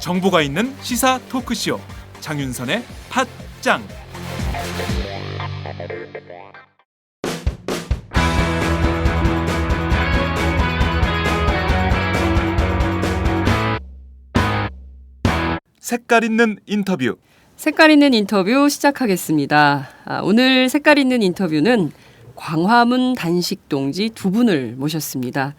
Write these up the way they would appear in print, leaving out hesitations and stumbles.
정보가 있는 시사 토크쇼 장윤선의 팟짱. 색깔 있는 인터뷰. 색깔 있는 인터뷰 시작하겠습니다. 오늘 색깔 있는 인터뷰는 광화문 단식동지 두 분을 모셨습니다.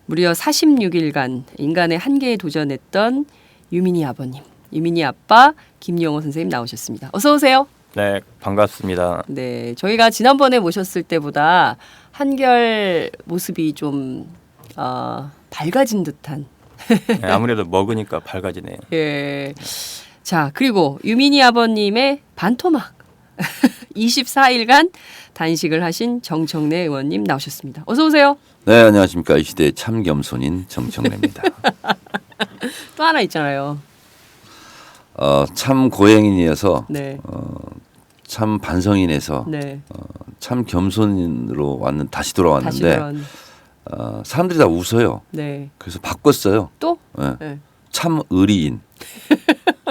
무려 46일간 인간의 한계에 도전했던 유민희 아버님, 유민희 아빠 김영호 선생님 나오셨습니다. 어서 오세요. 네, 반갑습니다. 네, 저희가 지난번에 모셨을 때보다 한결 모습이 좀 밝아진 듯한. 네, 아무래도 먹으니까 밝아지네요. 예. 자, 그리고 유민희 아버님의 반토막 24일간 단식을 하신 정청래 의원님 나오셨습니다. 어서 오세요. 네, 안녕하십니까. 이 시대의 참 겸손인 정청래입니다. 또 하나 있잖아요. 참 고행인이어서 네. 참 반성인에서 네. 참 겸손인으로 다시 돌아왔는데 다시 돌아온. 사람들이 다 웃어요. 네. 그래서 바꿨어요. 또? 네. 네. 참 의리인.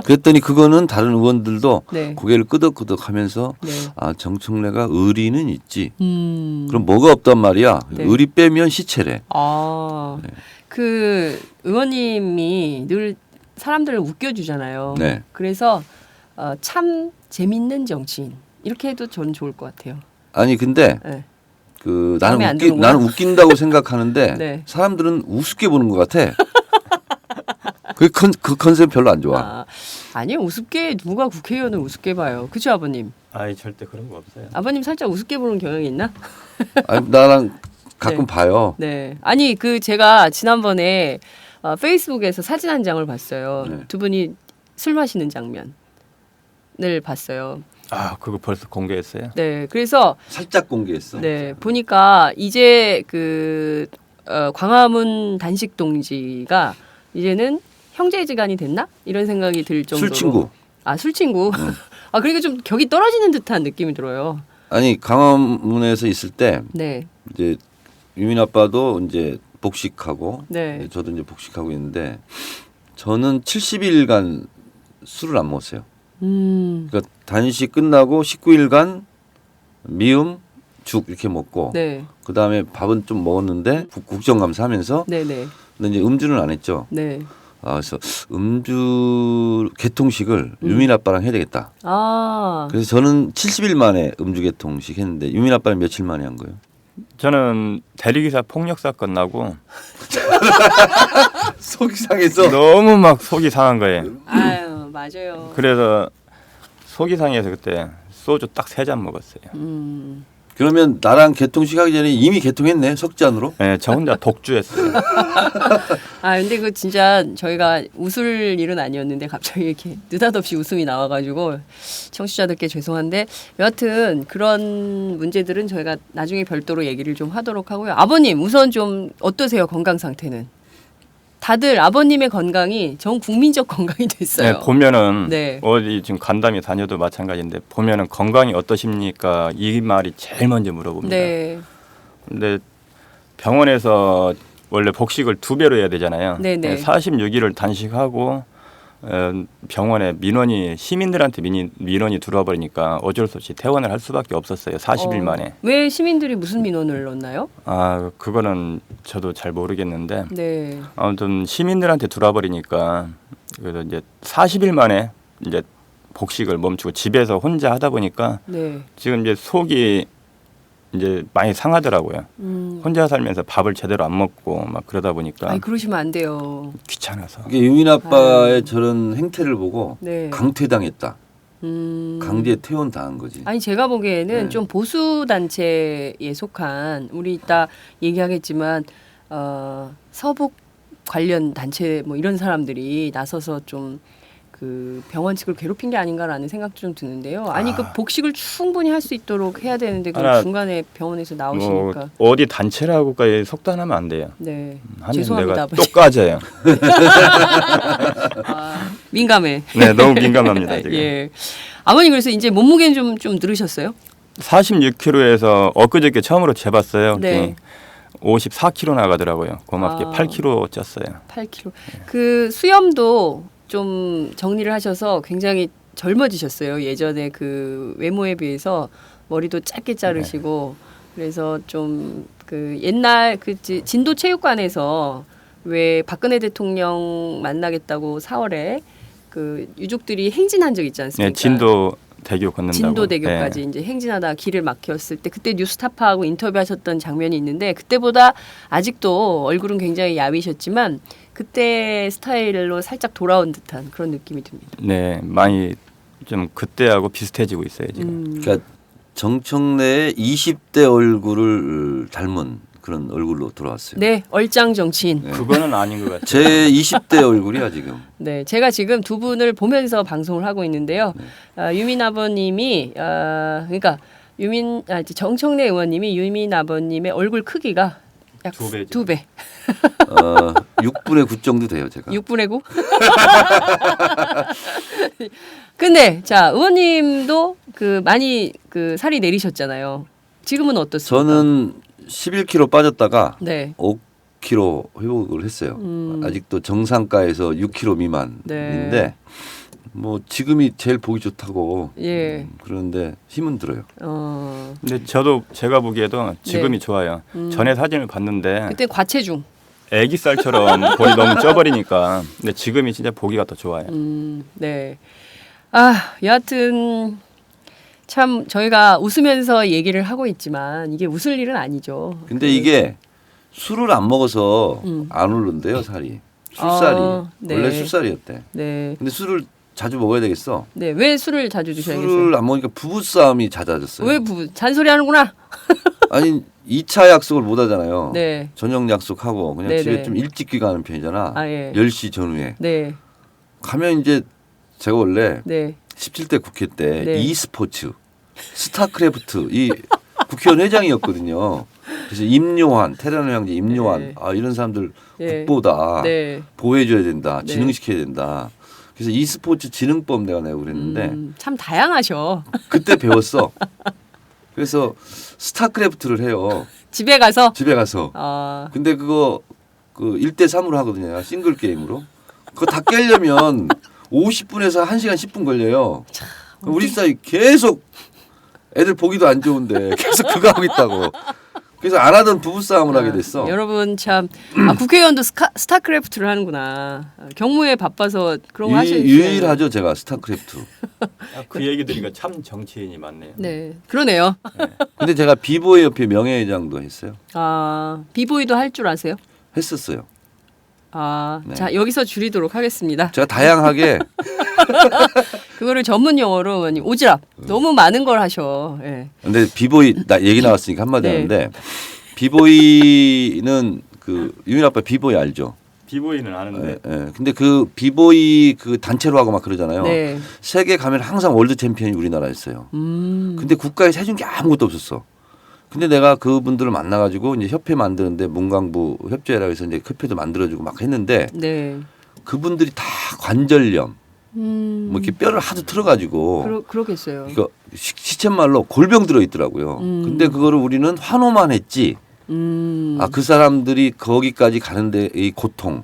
그랬더니 그거는 다른 의원들도 네. 고개를 끄덕끄덕하면서 네. 정청래가 의리는 있지. 음. 그럼 뭐가 없단 말이야. 네. 의리 빼면 시체래. 네. 그 의원님이 늘 사람들을 웃겨주잖아요. 네. 그래서 참 재밌는 정치인 이렇게 해도 저는 좋을 것 같아요. 아니 근데 네. 나는 안 드는구나. 나는 웃긴다고 생각하는데 네. 사람들은 우습게 보는 것 같아. 그 컨셉 별로 안 좋아. 아니요, 우습게 누가 국회의원을 우습게 봐요. 그죠, 아버님? 아이 절대 그런 거 없어요. 아버님 살짝 우습게 보는 경향이 있나? 아니, 나랑 가끔 네. 봐요. 네. 아니 제가 지난번에 페이스북에서 사진 한 장을 봤어요. 네. 두 분이 술 마시는 장면을 봤어요. 아, 그거 벌써 공개했어요? 네. 그래서 살짝 공개했어. 네 보니까 이제 광화문 단식 동지가 이제는 형제지간이 됐나 이런 생각이 들 정도로. 술친구. 술친구. 그러니까 좀 격이 떨어지는 듯한 느낌이 들어요. 아니 강화문에서 있을 때 네. 이제 유민 아빠도 이제 복식하고 네. 저도 이제 복식하고 있는데 저는 70일간 술을 안 먹었어요. 그러니까 단식 끝나고 19일간 미음, 죽 이렇게 먹고 네. 그다음에 밥은 좀 먹었는데 국정감사하면서 네네. 근데 이제 음주는 안 했죠. 네. 그래서 음주 개통식을 유민 아빠랑 해야 되겠다. 그래서 저는 70일 만에 음주 개통식 했는데 유민 아빠는 며칠 만에 한 거예요? 저는 대리기사 폭력 사건 나고 속이 상해서 너무 막 속이 상한 거예요. 아유 맞아요. 그래서 속이 상해서 그때 소주 딱 3잔 먹었어요. 그러면 나랑 개통식 하기 전에 이미 개통했네 석잔으로? 네, 저 혼자 독주했어요. 근데 그 진짜 저희가 웃을 일은 아니었는데 갑자기 이렇게 느닷없이 웃음이 나와가지고 청취자들께 죄송한데 여하튼 그런 문제들은 저희가 나중에 별도로 얘기를 좀 하도록 하고요. 아버님 우선 좀 어떠세요? 건강 상태는? 다들 아버님의 건강이 전 국민적 건강이 됐어요. 네, 보면은 네. 어디 지금 간담회 다녀도 마찬가지인데 보면은 건강이 어떠십니까? 이 말이 제일 먼저 물어봅니다. 네. 근데 병원에서 원래 복식을 2배로 해야 되잖아요. 네네. 46일을 단식하고 병원에 민원이 시민들한테 민원이 들어와 버리니까 어쩔 수 없이 퇴원을 할 수밖에 없었어요. 40일 만에. 왜 시민들이 무슨 민원을 넣나요? 그거는 저도 잘 모르겠는데 네. 아무튼 시민들한테 들어와 버리니까 그래서 이제 40일 만에 이제 복식을 멈추고 집에서 혼자 하다 보니까 네. 지금 이제 속이 이제 많이 상하더라고요. 혼자 살면서 밥을 제대로 안 먹고 막 그러다 보니까 그러시면 안 돼요. 귀찮아서. 이게 유민 아빠의 저런 행태를 보고 네. 강퇴당했다. 강제 퇴원 당한 거지. 아니 제가 보기에는 네. 좀 보수 단체에 속한 우리 이따 얘기하겠지만 서북 관련 단체 뭐 이런 사람들이 나서서 좀 그 병원 측을 괴롭힌 게 아닌가라는 생각도 좀 드는데요. 아니 그 복식을 충분히 할 수 있도록 해야 되는데 그 하나, 중간에 병원에서 뭐 나오시니까. 어디 단체라고까지 속단하면 안 돼요. 네. 하면 죄송합니다, 내가 아버지. 또 까져요. 아, 민감해. 네, 너무 민감합니다 지금. 예. 아버님 그래서 이제 몸무게는 좀 늘으셨어요? 46kg에서 엊그저께 처음으로 재봤어요. 네. 54kg 나가더라고요. 고맙게 아. 8kg 쪘어요. 8kg. 그 수염도 좀 정리를 하셔서 굉장히 젊어지셨어요. 예전에 그 외모에 비해서 머리도 짧게 자르시고 그래서 좀 그 옛날 그 진도 체육관에서 왜 박근혜 대통령 만나겠다고 4월에 그 유족들이 행진한 적 있지 않습니까? 네, 진도 대교 걷는다고. 진도대교까지 네. 이제 행진하다 길을 막혔을 때 그때 뉴스타파하고 인터뷰하셨던 장면이 있는데 그때보다 아직도 얼굴은 굉장히 야위셨지만 그때 스타일로 살짝 돌아온 듯한 그런 느낌이 듭니다. 네, 많이 좀 그때하고 비슷해지고 있어요 지금. 그러니까 정청래의 20대 얼굴을 닮은 그런 얼굴로 돌아왔어요. 네, 얼짱 정치인. 그거는 아닌 것 같아요. 제 20대 얼굴이야 지금. 네, 제가 지금 두 분을 보면서 방송을 하고 있는데요. 유민 아버님이 그러니까 정청래 의원님이 유민 아버님의 얼굴 크기가 약 두 배죠. 2배. 6분의 9 정도 돼요 제가. 6분의 9? 근데 자 의원님도 그 많이 그 살이 내리셨잖아요. 지금은 어떻습니까? 저는 11kg 빠졌다가 네. 5kg 회복을 했어요. 아직도 정상가에서 6kg 미만인데 네. 뭐 지금이 제일 보기 좋다고. 예. 그런데 힘은 들어요. 근데 저도 제가 보기에도 지금이 네. 좋아요. 전에 사진을 봤는데 그때 과체중. 애기살처럼 볼이 너무 쪄버리니까. 근데 지금이 진짜 보기가 더 좋아요. 네. 여하튼 참 저희가 웃으면서 얘기를 하고 있지만 이게 웃을 일은 아니죠. 근데 이게 술을 안 먹어서 안 오른대요 살이. 술살이. 네. 원래 술살이었대. 네. 근데 술을 자주 먹어야 되겠어. 네. 왜 술을 자주 드셔야겠어요? 술을 안 먹으니까 부부싸움이 잦아졌어요. 왜 잔소리 하는구나. 아니 2차 약속을 못 하잖아요. 네. 저녁 약속하고 그냥 네네. 집에 좀 일찍 귀가하는 편이잖아. 아, 예. 10시 전후에. 네. 가면 이제 제가 원래 네. 17대 국회 때 네. e스포츠, 스타크래프트 이 국회의원 회장이었거든요. 그래서 임요한, 테라노 형제 임요한 네. 이런 사람들 네. 국보다 네. 보호해줘야 된다, 네. 진흥시켜야 된다. 그래서 e스포츠 진흥법 내가 내고 그랬는데 참 다양하셔. 그때 배웠어. 그래서 스타크래프트를 해요. 집에 가서 집에 가서. 근데 그거 그 1대3으로 하거든요. 싱글 게임으로. 그거 다 깨려면 50분에서 1시간 10분 걸려요. 우리 사이 계속 애들 보기도 안 좋은데 계속 그거 하고 있다고. 그래서 안 하던 부부싸움을 하게 됐어. 여러분 참 국회의원도 스타크래프트를 하는구나. 경무에 바빠서 그런 거 하시는 유일하죠 제가 스타크래프트. 그 얘기 들으니까 참 정치인이 많네요. 네, 그러네요. 근데 제가 비보이 협회 명예회장도 했어요. 비보이도 할 줄 아세요? 했었어요. 네. 자 여기서 줄이도록 하겠습니다. 제가 다양하게 그거를 전문 용어로 의원님 오지랖 너무 많은 걸 하셔. 예. 근데 비보이 나 얘기 나왔으니까 한마디 네. 하는데 비보이는 그 유민 아빠 비보이 알죠? 비보이는 아는데. 예. 근데 그 비보이 그 단체로 하고 막 그러잖아요. 네. 세계 가면 항상 월드 챔피언이 우리나라였어요. 근데 국가에서 해준 게 아무것도 없었어. 근데 내가 그분들을 만나가지고 이제 협회 만드는데 문광부 협조회라 해서 이제 협회도 만들어주고 막 했는데 네. 그분들이 다 관절염 뭐 이렇게 뼈를 하도 틀어가지고 그러겠어요. 이거 시쳇말로 골병 들어 있더라고요. 근데 그거를 우리는 환호만 했지. 그 사람들이 거기까지 가는데 이 고통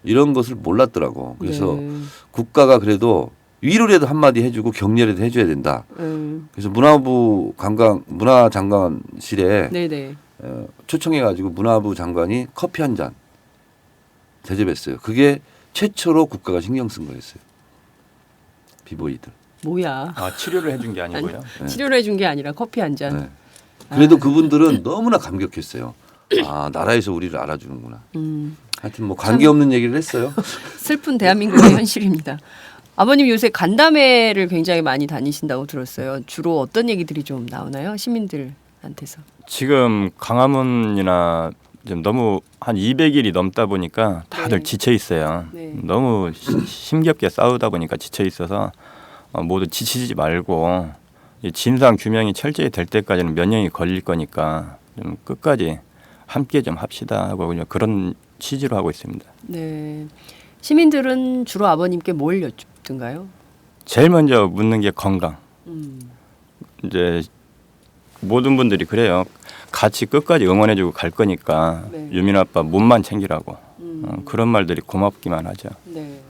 이런 것을 몰랐더라고. 그래서 네. 국가가 그래도 위로라도 한마디 해주고 격려라도 해줘야 된다. 그래서 문화부 문화장관실에 네네. 초청해가지고 문화부 장관이 커피 한 잔 대접했어요. 그게 최초로 국가가 신경 쓴 거였어요. 비보이들. 뭐야? 치료를 해준 게 아니고요. 네. 치료를 해준 게 아니라 커피 한 잔. 네. 그래도 그분들은 너무나 감격했어요. 나라에서 우리를 알아주는구나. 하여튼 뭐 관계없는 얘기를 했어요. 슬픈 대한민국의 현실입니다. 아버님 요새 간담회를 굉장히 많이 다니신다고 들었어요. 주로 어떤 얘기들이 좀 나오나요? 시민들한테서. 지금 광화문이나 좀 너무 한 200일이 넘다 보니까 다들 네. 지쳐 있어요. 네. 너무 힘겹게 싸우다 보니까 지쳐 있어서 모두 지치지 말고 이 진상 규명이 철저히 될 때까지는 몇 년이 걸릴 거니까 좀 끝까지 함께 좀 합시다 하고 그냥 그런 취지로 하고 있습니다. 네. 시민들은 주로 아버님께 뭘 여쭙던가요? 제일 먼저 묻는 게 건강. 이제 모든 분들이 그래요. 같이 끝까지 응원해주고 갈 거니까 네. 유민 아빠 몸만 챙기라고 그런 말들이 고맙기만 하죠. 네.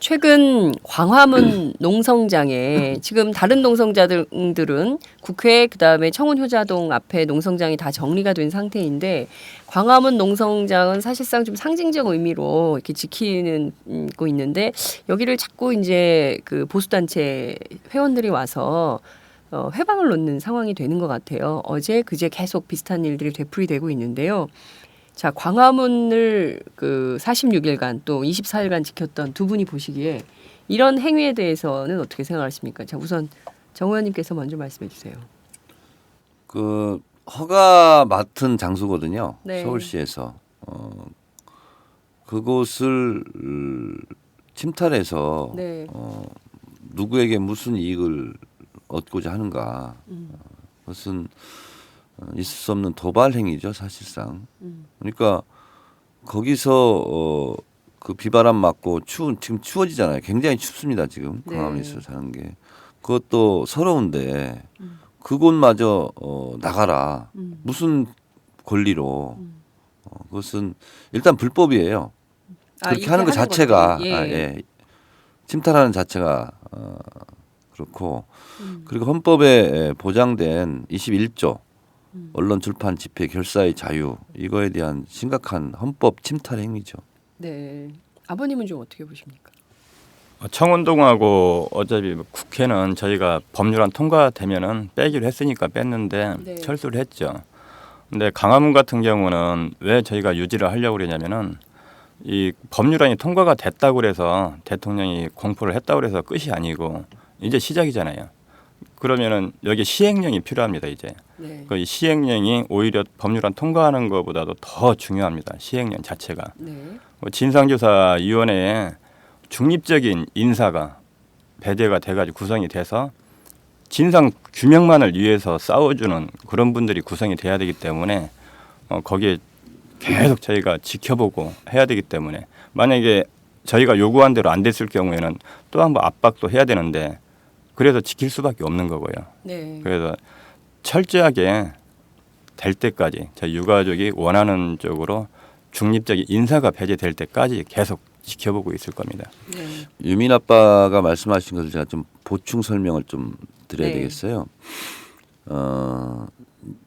최근 광화문 농성장에 지금 다른 농성자들은 국회 그다음에 청운효자동 앞에 농성장이 다 정리가 된 상태인데 광화문 농성장은 사실상 좀 상징적 의미로 이렇게 지키고 있는데 여기를 자꾸 이제 그 보수단체 회원들이 와서 회방을 놓는 상황이 되는 것 같아요. 어제 그제 계속 비슷한 일들이 되풀이되고 있는데요. 자, 광화문을 그 46일간 또 24일간 지켰던 두 분이 보시기에 이런 행위에 대해서는 어떻게 생각하십니까? 자, 우선 정 의원님께서 먼저 말씀해 주세요. 그 허가 맡은 장소거든요. 네. 서울시에서 그곳을 침탈해서 네. 누구에게 무슨 이익을 얻고자 하는가? 그것은 있을 수 없는 도발 행위죠, 사실상. 그러니까 거기서 그 비바람 맞고 지금 추워지잖아요. 굉장히 춥습니다, 지금 네. 광화문에서 사는 게. 그것도 서러운데 그곳마저 나가라. 무슨 권리로? 그것은 일단 불법이에요. 그렇게 하는 것 자체가 것도, 예. 침탈하는 자체가 그렇고 그리고 헌법에 보장된 21조 언론 출판 집회 결사의 자유 이거에 대한 심각한 헌법 침탈 행위죠. 네. 아버님은 좀 어떻게 보십니까? 청운동하고 어차피 국회는 저희가 법률안 통과되면은 빼기로 했으니까 뺐는데 네. 철수를 했죠. 근데 광화문 같은 경우는 왜 저희가 유지를 하려고 그러냐면은 이 법률안이 통과가 됐다고 그래서 대통령이 공포를 했다고 그래서 끝이 아니고 이제 시작이잖아요. 그러면은 여기 시행령이 필요합니다. 이제 네. 그 시행령이 오히려 법률안 통과하는 것보다도 더 중요합니다. 시행령 자체가. 네. 진상조사위원회에 중립적인 인사가 배제가 돼가지고 구성이 돼서 진상 규명만을 위해서 싸워주는 그런 분들이 구성이 돼야 되기 때문에 거기에 계속 저희가 지켜보고 해야 되기 때문에 만약에 저희가 요구한 대로 안 됐을 경우에는 또 한 번 압박도 해야 되는데 그래서 지킬 수밖에 없는 거고요. 네. 그래서 철저하게 될 때까지 저희 유가족이 원하는 쪽으로 중립적인 인사가 배제될 때까지 계속 지켜보고 있을 겁니다. 네. 유민 아빠가 말씀하신 것을 제가 좀 보충 설명을 좀 드려야 네. 되겠어요.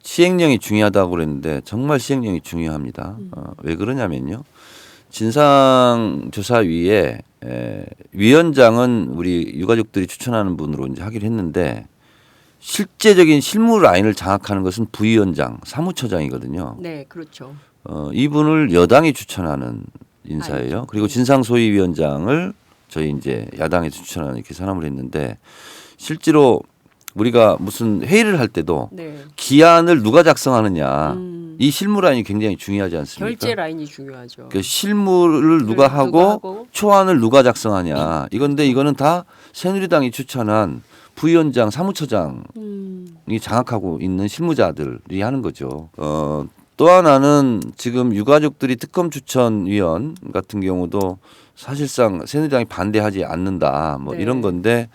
시행령이 중요하다고 그랬는데 정말 시행령이 중요합니다. 왜 그러냐면요. 진상조사위에 위원장은 우리 유가족들이 추천하는 분으로 이제 하기로 했는데 실제적인 실무 라인을 장악하는 것은 부위원장, 사무처장이거든요. 네, 그렇죠. 이분을 여당이 추천하는 인사예요. 아니죠. 그리고 진상소위위원장을 저희 이제 야당에서 추천하는 이렇게 사람을 했는데 실제로 우리가 무슨 회의를 할 때도 네. 기한을 누가 작성하느냐 이 실무 라인이 굉장히 중요하지 않습니까? 결제 라인이 중요하죠. 그 실무를 누가 하고 초안을 누가 작성하냐 이건데 이거는 다 새누리당이 추천한 부위원장, 사무처장이 장악하고 있는 실무자들이 하는 거죠. 또 하나는 지금 유가족들이 특검 추천위원 같은 경우도 사실상 새누리당이 반대하지 않는다 뭐 네. 이런 건데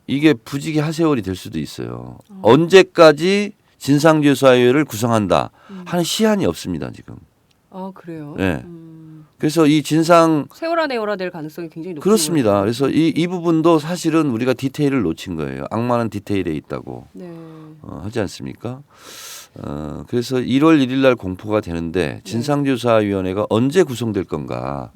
이게 부직의 하세월이 될 수도 있어요. 언제까지 진상조사위를 구성한다 하는 시한이 없습니다 지금. 아, 그래요? 네. 그래서 이 진상 세월아 내월아 될 가능성이 굉장히 높은 그렇습니다. 거예요. 그래서 이 부분도 사실은 우리가 디테일을 놓친 거예요. 악마는 디테일에 있다고 네. 하지 않습니까? 그래서 1월 1일 날 공포가 되는데 진상조사위원회가 언제 구성될 건가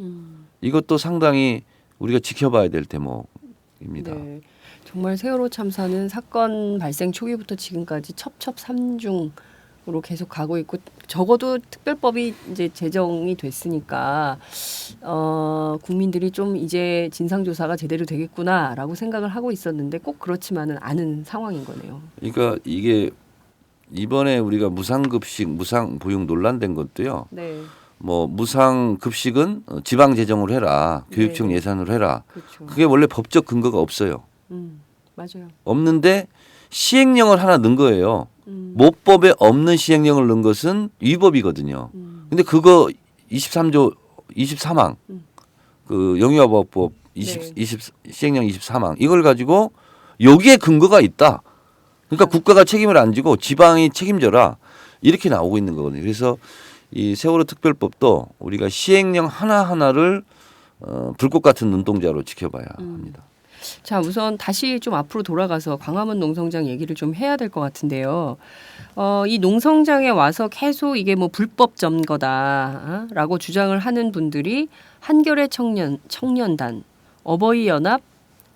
이것도 상당히 우리가 지켜봐야 될 대목입니다. 네. 정말 세월호 참사는 사건 발생 초기부터 지금까지 첩첩산중으로 계속 가고 있고 적어도 특별법이 이제 제정이 됐으니까 국민들이 좀 이제 진상조사가 제대로 되겠구나라고 생각을 하고 있었는데 꼭 그렇지만은 않은 상황인 거네요. 그러니까 이게 이번에 우리가 무상급식, 무상보육 논란된 것도요. 네. 뭐 무상급식은 지방 재정으로 해라, 교육청 네. 예산으로 해라. 그렇죠. 그게 원래 법적 근거가 없어요. 맞아요. 없는데 시행령을 하나 넣은 거예요. 모법에 없는 시행령을 넣은 것은 위법이거든요. 근데 그거 23조 23항 그 영유아보호법 네. 20 시행령 23항 이걸 가지고 여기에 근거가 있다. 그러니까 국가가 책임을 안 지고 지방이 책임져라 이렇게 나오고 있는 거거든요. 그래서 이 세월호 특별법도 우리가 시행령 하나하나를 불꽃 같은 눈동자로 지켜봐야 합니다. 자, 우선 다시 좀 앞으로 돌아가서 광화문 농성장 얘기를 좀 해야 될 것 같은데요. 이 농성장에 와서 계속 이게 뭐 불법 점거다라고 주장을 하는 분들이 한겨레 청년단, 어버이연합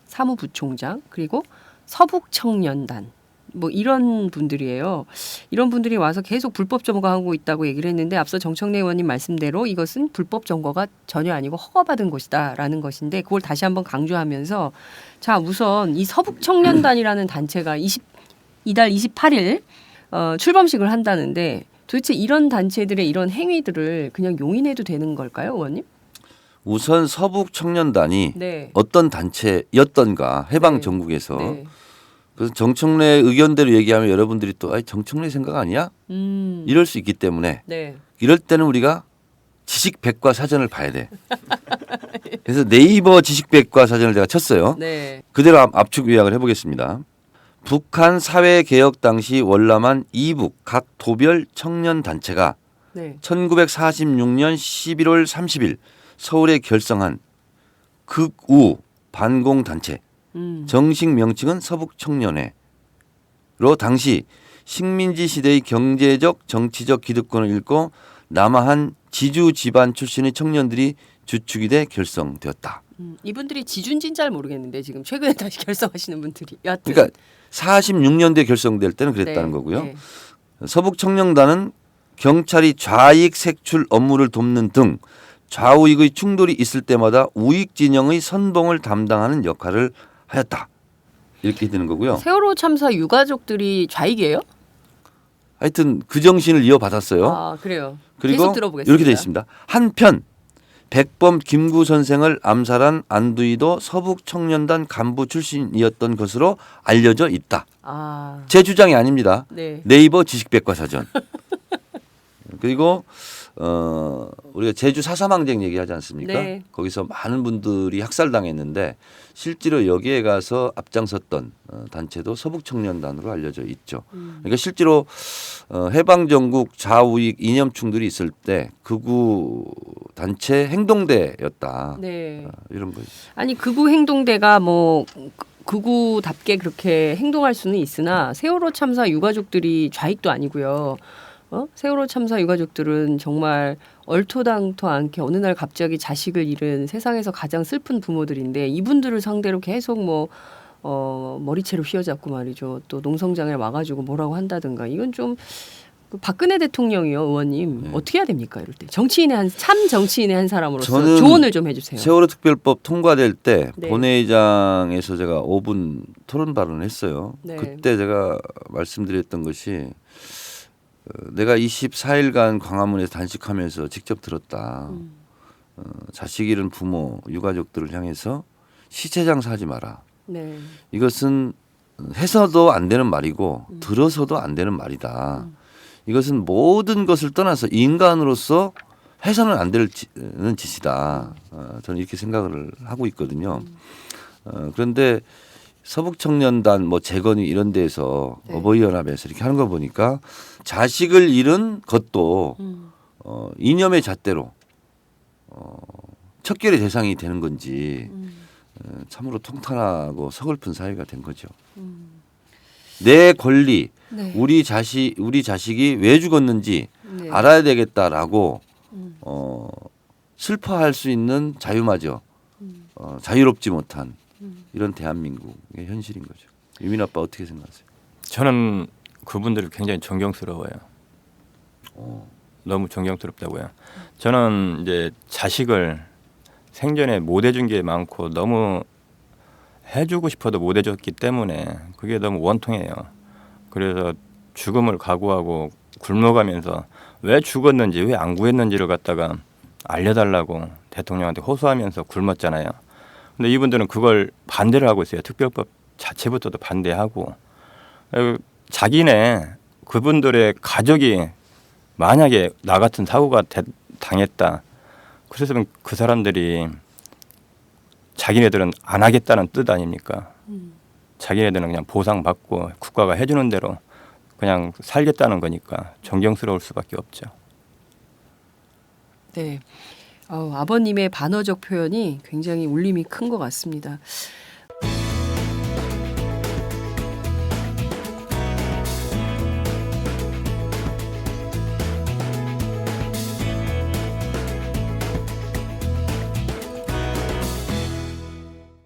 사무부총장 그리고 서북청년단 뭐 이런 분들이에요. 이런 분들이 와서 계속 불법 점거하고 있다고 얘기를 했는데 앞서 정청래 의원님 말씀대로 이것은 불법 점거가 전혀 아니고 허가받은 것이다라는 것인데 그걸 다시 한번 강조하면서 자 우선 이 서북청년단이라는 단체가 이달 28일 출범식을 한다는데 도대체 이런 단체들의 이런 행위들을 그냥 용인해도 되는 걸까요, 의원님? 우선 서북청년단이 네. 어떤 단체였던가 해방 네. 전국에서 네. 그래서 정청래 의견대로 얘기하면 여러분들이 또 아니 정청래 생각 아니야? 이럴 수 있기 때문에 네. 이럴 때는 우리가 지식백과사전을 봐야 돼. 그래서 네이버 지식백과사전을 제가 쳤어요. 네. 그대로 압축 요약을 해보겠습니다. 북한 사회개혁 당시 월남한 이북 각 도별 청년단체가 네. 1946년 11월 30일 서울에 결성한 극우 반공단체 정식 명칭은 서북청년회로 당시 식민지 시대의 경제적 정치적 기득권을 잃고 남아한 지주 집안 출신의 청년들이 주축이 돼 결성되었다. 이분들이 지준진 잘 모르겠는데 지금 최근에 다시 결성하시는 분들이 여하튼 그러니까 46년도에 결성될 때는 그랬다는 네, 거고요. 네. 서북청년단은 경찰이 좌익 색출 업무를 돕는 등 좌우익의 충돌이 있을 때마다 우익 진영의 선봉을 담당하는 역할을 하였다. 이렇게 되는 거고요. 세월호 참사 유가족들이 좌익이에요? 하여튼 그 정신을 이어받았어요. 아 그래요. 그리고 계속 들어보겠습니다. 이렇게 되어 있습니다. 한편 백범 김구 선생을 암살한 안두희도 서북청년단 간부 출신이었던 것으로 알려져 있다. 아 제 주장이 아닙니다. 네. 네이버 지식백과사전. 그리고 우리가 제주 4.3 항쟁 얘기하지 않습니까? 네. 거기서 많은 분들이 학살당했는데 실제로 여기에 가서 앞장섰던 단체도 서북청년단으로 알려져 있죠. 그러니까 실제로 해방전국 좌우익 이념 충돌이 있을 때 극우 단체 행동대였다. 네. 이런 거죠. 아니 극우 행동대가 뭐 극우답게 그렇게 행동할 수는 있으나 세월호 참사 유가족들이 좌익도 아니고요. 세월호 참사 유가족들은 정말 얼토당토 않게 어느 날 갑자기 자식을 잃은 세상에서 가장 슬픈 부모들인데 이분들을 상대로 계속 뭐 머리채로 휘어잡고 말이죠. 또 농성장에 와가지고 뭐라고 한다든가 이건 좀 박근혜 대통령이요, 의원님 어떻게 해야 됩니까 이럴 때 참 정치인의 한 사람으로서 저는 조언을 좀 해주세요. 세월호 특별법 통과될 때 네. 본회의장에서 제가 5분 토론 발언을 했어요. 네. 그때 제가 말씀드렸던 것이 내가 24일간 광화문에서 단식하면서 직접 들었다. 자식 잃은 부모, 유가족들을 향해서 시체 장사하지 마라. 네. 이것은 해서도 안 되는 말이고 들어서도 안 되는 말이다. 이것은 모든 것을 떠나서 인간으로서 해서는 안 되는 짓이다. 저는 이렇게 생각을 하고 있거든요. 그런데 서북청년단 뭐 재건이 이런 데서 네. 어버이연합에서 이렇게 하는 거 보니까 자식을 잃은 것도 이념의 잣대로 척결의 대상이 되는 건지 참으로 통탄하고 서글픈 사회가 된 거죠. 내 권리, 네. 우리 자식이 왜 죽었는지 네. 알아야 되겠다라고 슬퍼할 수 있는 자유마저 자유롭지 못한 이런 대한민국의 현실인 거죠. 유민 아빠 어떻게 생각하세요? 저는 그분들 굉장히 존경스러워요. 너무 존경스럽다고요. 저는 이제 자식을 생전에 못 해준 게 많고 너무 해주고 싶어도 못 해줬기 때문에 그게 너무 원통해요. 그래서 죽음을 각오하고 굶어가면서 왜 죽었는지 왜 안 구했는지를 갖다가 알려달라고 대통령한테 호소하면서 굶었잖아요. 근데 이분들은 그걸 반대를 하고 있어요. 특별법 자체부터도 반대하고 자기네 그분들의 가족이 만약에 나 같은 사고가 당했다. 그래서 그 사람들이 자기네들은 안 하겠다는 뜻 아닙니까? 자기네들은 그냥 보상받고 국가가 해주는 대로 그냥 살겠다는 거니까 존경스러울 수밖에 없죠. 네. 아버님의 반어적 표현이 굉장히 울림이 큰 것 같습니다.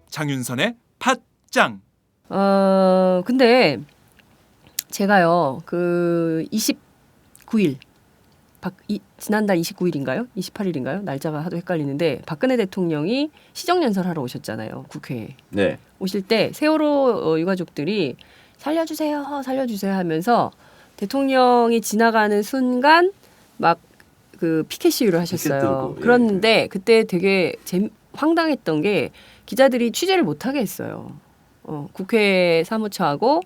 장윤선의 팟짱. 근데 제가요 그 29일 지난달 29일인가요? 28일인가요? 날짜가 하도 헷갈리는데 박근혜 대통령이 시정연설하러 오셨잖아요. 국회에. 네. 오실 때 세월호 유가족들이 살려주세요, 살려주세요 하면서 대통령이 지나가는 순간 막 그 피켓 시위를 하셨어요. 들고, 예. 그런데 그때 되게 황당했던 게 기자들이 취재를 못하게 했어요. 국회 사무처하고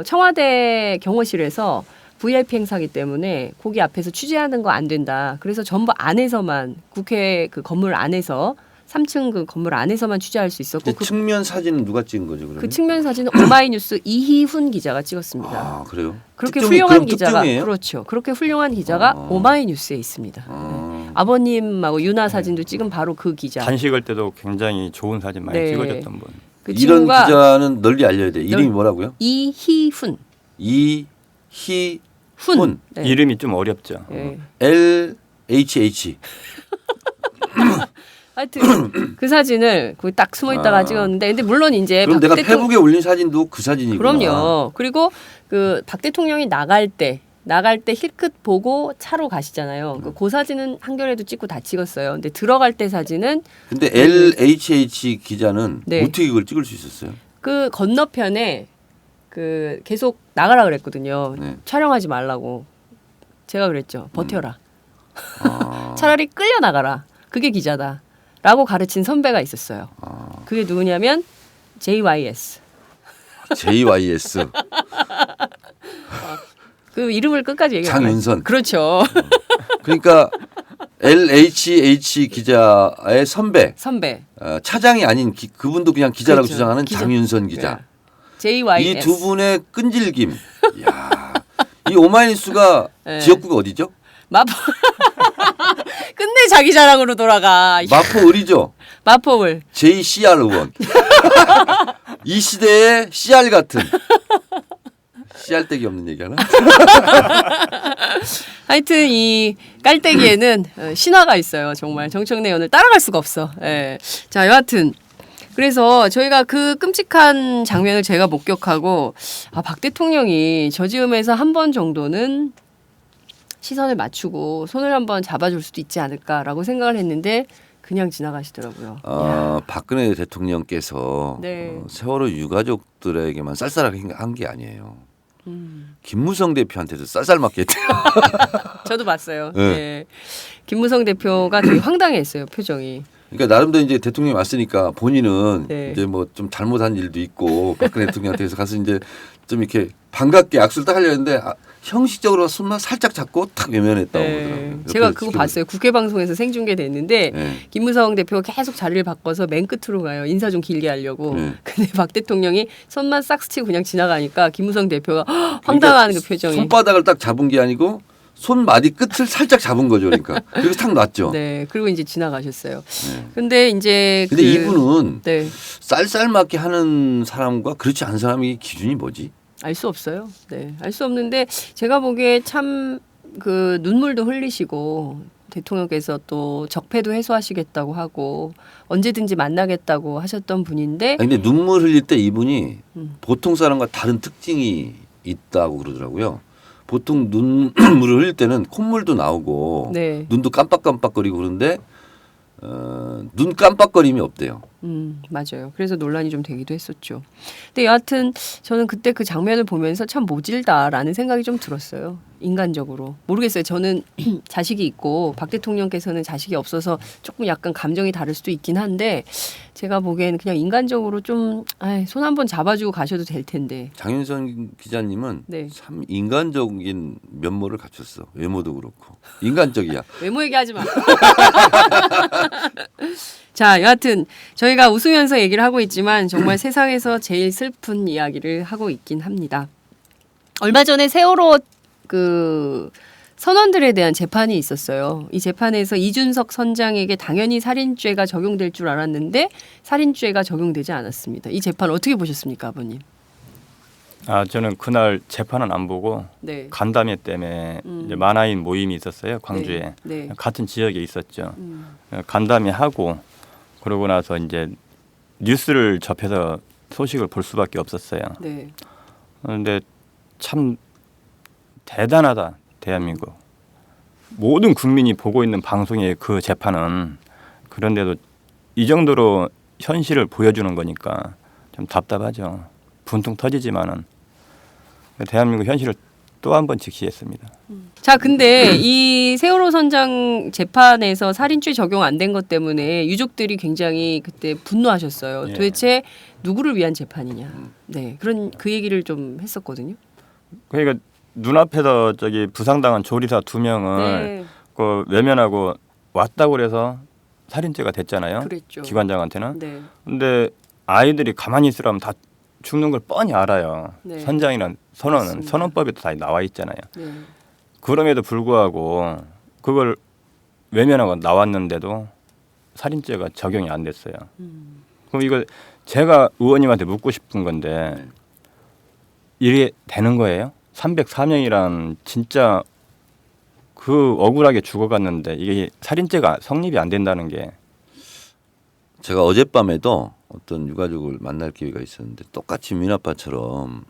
청와대 경호실에서 VIP 행사기 때문에 거기 앞에서 취재하는 거 안 된다. 그래서 전부 안에서만 국회 그 건물 안에서 3층 그 건물 안에서만 취재할 수 있었고 그 측면 사진은 누가 찍은 거죠? 그러면? 그 측면 사진은 오마이뉴스 이희훈 기자가 찍었습니다. 아 그래요? 그렇게 특종이 훌륭한 그럼 기자가 특종이에요? 그렇죠. 그렇게 훌륭한 기자가 오마이뉴스에 있습니다. 네. 아버님하고 유나 사진도 찍은 바로 그 기자. 단식할 때도 굉장히 좋은 사진 많이 네. 찍어줬던 분. 그 이런 친구가 기자는 널리 알려야 돼. 이름이 뭐라고요? 이희훈. 이희훈. 네. 이름이 좀 어렵죠. 네. LHH. 하여튼 그 사진을 거기 딱 숨어 있다가 찍었는데 근데 물론 이제 그럼 내가 페북에 올린 사진도 그 사진이구나. 그럼요. 그리고 그 박 대통령이 나갈 때 힐끗 보고 차로 가시잖아요. 그 사진은 한겨레도 찍고 다 찍었어요. 근데 들어갈 때 사진은 근데 LHH 기자는 네. 어떻게 그걸 찍을 수 있었어요? 그 건너편에 그 계속 나가라 그랬거든요. 네. 촬영하지 말라고. 제가 그랬죠. 버텨라. 아. 차라리 끌려 나가라. 그게 기자다. 라고 가르친 선배가 있었어요. 그게 누구냐면 JYS. JYS. 그 이름을 끝까지 얘기해요. 장윤선. 그렇죠. 그러니까 LHH 기자의 선배. 선배. 차장이 아닌 그분도 그냥 기자라고 그렇죠. 주장하는 기자. 장윤선 기자. JYS. 이 두 분의 끈질김. 이야. 이 오마이뉴스가 네. 지역구가 어디죠? 마포. 끝내 자기 자랑으로 돌아가. 마포 을이죠. 마포을. JCR 의원. 이 시대의 CR 같은. CR떼기 없는 얘기 하나? 하여튼 이 깔때기에는 신화가 있어요. 정말 정청래 의원을 따라갈 수가 없어. 예. 자, 여하튼 그래서 저희가 그 끔찍한 장면을 제가 목격하고 박 대통령이 저 즈음에서 한 번 정도는 시선을 맞추고 손을 한번 잡아줄 수도 있지 않을까라고 생각을 했는데 그냥 지나가시더라고요. 박근혜 대통령께서 네. 세월호 유가족들에게만 쌀쌀하게 한 게 아니에요. 김무성 대표한테도 쌀쌀맞게 했대요. 저도 봤어요. 네. 네. 김무성 대표가 되게 황당했어요. 표정이. 그러니까 나름대로 이제 대통령이 왔으니까 본인은 네. 이제 뭐 좀 잘못한 일도 있고 박근혜 대통령한테 가서 이제 좀 이렇게 반갑게 악수를 딱 하려 했는데 형식적으로 손만 살짝 잡고 탁 외면했다고 그러더라고요. 제가 그거 봤어요. 국회 방송에서 생중계됐는데 네. 김무성 대표가 계속 자리를 바꿔서 맨 끝으로 가요. 인사 좀 길게 하려고. 네. 근데 박 대통령이 손만 싹 스치고 그냥 지나가니까 김무성 대표가 황당한 그 표정이. 손바닥을 딱 잡은 게 아니고 손마디 끝을 살짝 잡은 거죠. 그러니까 그리고 탁 놨죠. 네. 그리고 이제 지나가셨어요. 네. 근데 이제 근데 이분은 네. 쌀쌀맞게 하는 사람과 그렇지 않은 사람의 기준이 뭐지? 알 수 없어요. 네. 알 수 없는데 제가 보기에 참 그 눈물도 흘리시고 대통령께서 또 적폐도 해소하시겠다고 하고 언제든지 만나겠다고 하셨던 분인데 아니, 근데 눈물 흘릴 때 이분이 보통 사람과 다른 특징이 있다고 그러더라고요. 보통 눈물을 흘릴 때는 콧물도 나오고 네. 눈도 깜빡깜빡거리고 그런데 눈 깜빡거림이 없대요. 맞아요. 그래서 논란이 좀 되기도 했었죠. 근데 여하튼 저는 그때 그 장면을 보면서 참 모질다라는 생각이 좀 들었어요. 인간적으로. 모르겠어요. 저는 자식이 있고 박 대통령께서는 자식이 없어서 조금 약간 감정이 다를 수도 있긴 한데 제가 보기에는 그냥 인간적으로 좀 손 한번 잡아주고 가셔도 될 텐데. 장윤선 기자님은 네. 참 인간적인 면모를 갖췄어. 외모도 그렇고. 인간적이야. 외모 얘기하지 마. 자, 여하튼 저희가 웃으면서 얘기를 하고 있지만 정말 세상에서 제일 슬픈 이야기를 하고 있긴 합니다. 얼마 전에 세월호 그 선원들에 대한 재판이 있었어요. 이 재판에서 이준석 선장에게 당연히 살인죄가 적용될 줄 알았는데 살인죄가 적용되지 않았습니다. 이 재판 어떻게 보셨습니까, 아버님? 저는 그날 재판은 안 보고 네. 간담회 때문에 이제 만화인 모임이 있었어요. 광주에. 네. 같은 지역에 있었죠. 간담회 하고 그러고 나서 이제 뉴스를 접해서 소식을 볼 수밖에 없었어요. 네. 그런데 참 대단하다, 대한민국. 모든 국민이 보고 있는 방송의 그 재판은 그런데도 이 정도로 현실을 보여주는 거니까 좀 답답하죠. 분통 터지지만은 대한민국 현실을 또 한 번 직시했습니다. 자, 근데 이 세월호 선장 재판에서 살인죄 적용 안 된 것 때문에 유족들이 굉장히 그때 분노하셨어요. 예. 도대체 누구를 위한 재판이냐. 네, 그런 그 얘기를 좀 했었거든요. 그러니까 눈앞에서 저기 부상당한 조리사 2명을 네, 그 외면하고 왔다고 그래서 살인죄가 됐잖아요. 그랬죠. 기관장한테는. 네, 근데 아이들이 가만히 있으라면 다 죽는 걸 뻔히 알아요. 네. 선장이나 선원은 맞습니다. 선원법에도 다 나와 있잖아요. 네. 그럼에도 불구하고 그걸 외면하고 나왔는데도 살인죄가 적용이 안 됐어요. 그럼 이거 제가 의원님한테 묻고 싶은 건데 이게 되는 거예요? 304명이란 진짜 그 억울하게 죽어갔는데 이게 살인죄가 성립이 안 된다는 게 제가 어젯밤에도 어떤 유가족을 만날 기회가 있었는데 똑같이 민아빠처럼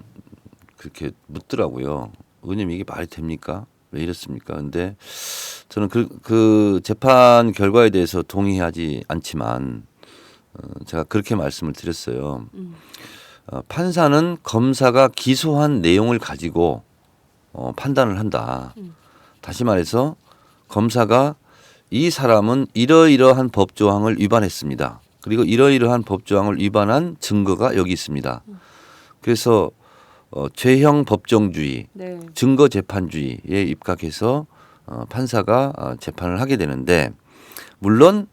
그렇게 묻더라고요. 의원님 이게 말이 됩니까? 왜 이렇습니까? 근데 저는 그 재판 결과에 대해서 동의하지 않지만 제가 그렇게 말씀을 드렸어요. 판사는 검사가 기소한 내용을 가지고 판단을 한다. 다시 말해서 검사가 이 사람은 이러이러한 법조항을 위반했습니다. 그리고 이러이러한 법조항을 위반한 증거가 여기 있습니다. 그래서 죄형 법정주의, 네. 증거 재판주의에 입각해서 판사가 재판을 하게 되는데 물론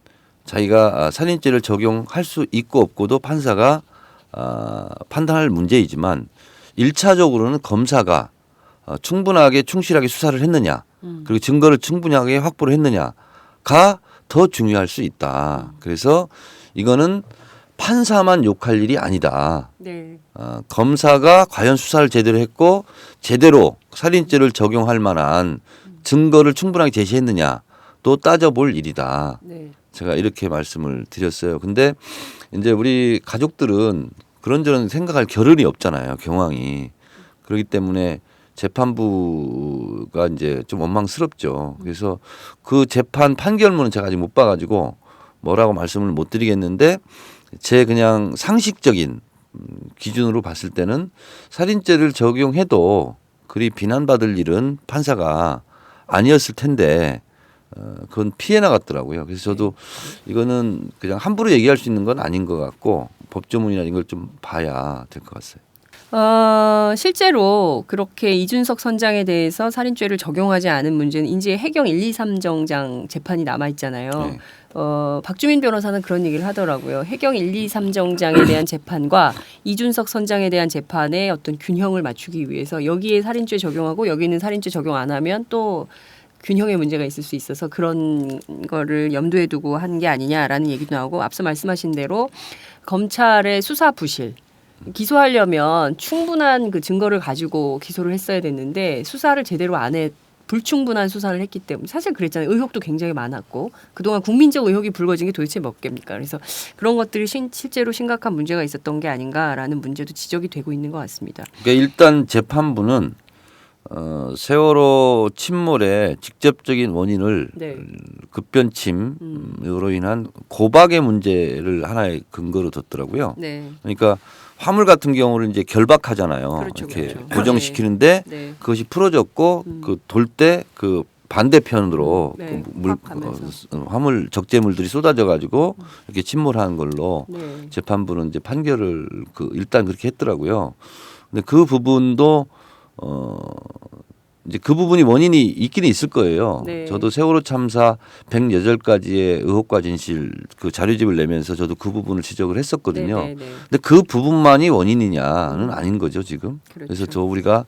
자기가 살인죄를 적용할 수 있고 없고도 판사가 판단할 문제이지만 1차적으로는 검사가 충분하게 충실하게 수사를 했느냐 그리고 증거를 충분하게 확보를 했느냐가 더 중요할 수 있다. 그래서 이거는 판사만 욕할 일이 아니다. 네. 검사가 과연 수사를 제대로 했고 제대로 살인죄를 적용할 만한 증거를 충분하게 제시했느냐 또 따져볼 일이다. 네. 제가 이렇게 말씀을 드렸어요. 근데 이제 우리 가족들은 그런저런 생각할 겨를이 없잖아요. 경황이. 그렇기 때문에 재판부가 이제 좀 원망스럽죠. 그래서 그 재판 판결문은 제가 아직 못 봐가지고 뭐라고 말씀을 못 드리겠는데 제 그냥 상식적인 기준으로 봤을 때는 살인죄를 적용해도 그리 비난받을 일은 판사가 아니었을 텐데 그건 피해 나갔더라고요. 그래서 저도 이거는 그냥 함부로 얘기할 수 있는 건 아닌 것 같고 법조문이나 이걸 좀 봐야 될 것 같아요. 실제로 그렇게 이준석 선장에 대해서 살인죄를 적용하지 않은 문제는 이제 해경 1, 2, 3정장 재판이 남아 있잖아요. 네. 박주민 변호사는 그런 얘기를 하더라고요. 해경 1, 2, 3정장에 대한 재판과 이준석 선장에 대한 재판의 어떤 균형을 맞추기 위해서 여기에 살인죄 적용하고 여기는 살인죄 적용 안 하면 또 균형의 문제가 있을 수 있어서 그런 거를 염두에 두고 한 게 아니냐라는 얘기도 나오고 앞서 말씀하신 대로 검찰의 수사 부실 기소하려면 충분한 그 증거를 가지고 기소를 했어야 됐는데 수사를 제대로 안 해 불충분한 수사를 했기 때문에 사실 그랬잖아요. 의혹도 굉장히 많았고 그동안 국민적 의혹이 불거진 게 도대체 몇 개입니까? 그래서 그런 것들이 실제로 심각한 문제가 있었던 게 아닌가라는 문제도 지적이 되고 있는 것 같습니다. 그러니까 일단 재판부는 세월호 침몰의 직접적인 원인을 네. 급변침으로 인한 고박의 문제를 하나의 근거로 뒀더라고요. 네. 그러니까 화물 같은 경우를 이제 결박하잖아요. 그렇죠, 이렇게 그렇죠. 고정시키는데 네. 그것이 풀어졌고 그 돌 때 그 반대편으로 네. 그 물, 확 가면서. 화물 적재물들이 쏟아져 가지고 이렇게 침몰한 걸로 네. 재판부는 이제 판결을 일단 그렇게 했더라고요. 근데 그 부분도 이제 그 부분이 원인이 있기는 있을 거예요. 네. 저도 세월호 참사 108가지의 의혹과 진실 그 자료집을 내면서 저도 그 부분을 지적을 했었거든요. 네, 네, 네. 근데 그 부분만이 원인이냐는 아닌 거죠 지금. 그렇죠. 그래서 저 우리가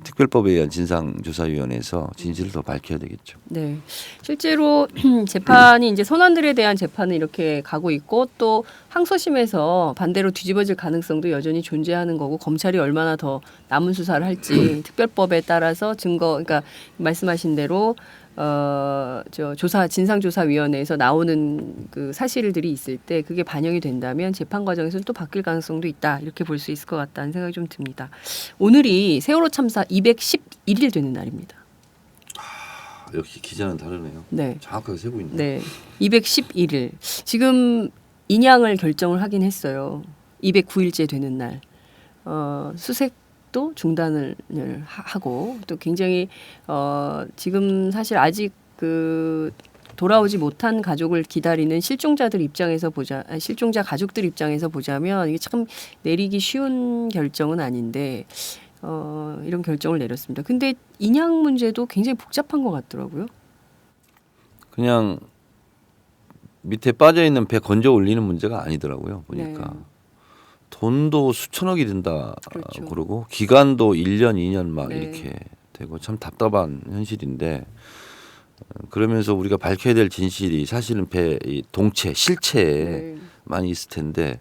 특별법에 의한 진상조사위원회에서 진실을 더 밝혀야 되겠죠. 네, 실제로 재판이 이제 선원들에 대한 재판은 이렇게 가고 있고 또 항소심에서 반대로 뒤집어질 가능성도 여전히 존재하는 거고 검찰이 얼마나 더 남은 수사를 할지 특별법에 따라서 증거, 그러니까 말씀하신 대로 저 진상조사위원회에서 나오는 그 사실들이 있을 때 그게 반영이 된다면 재판 과정에서는 또 바뀔 가능성도 있다 이렇게 볼 수 있을 것 같다는 생각이 좀 듭니다. 오늘이 세월호 참사 211일 되는 날입니다. 역시 기자는 다르네요. 네. 정확하게 세고 있네요. 네, 211일. 지금 인양을 결정을 하긴 했어요. 209일째 되는 날. 수색도 중단을 하고 또 굉장히 지금 사실 아직 그 돌아오지 못한 가족을 기다리는 실종자들 입장에서 실종자 가족들 입장에서 보자면 이게 참 내리기 쉬운 결정은 아닌데 이런 결정을 내렸습니다. 근데 인양 문제도 굉장히 복잡한 것 같더라고요. 그냥 밑에 빠져 있는 배 건져 올리는 문제가 아니더라고요. 보니까 네. 돈도 수천억이 든다 그렇죠. 그러고 기간도 1년, 2년 막 네. 이렇게 되고 참 답답한 현실인데 그러면서 우리가 밝혀야 될 진실이 사실은 배 이 동체, 실체에 네. 많이 있을 텐데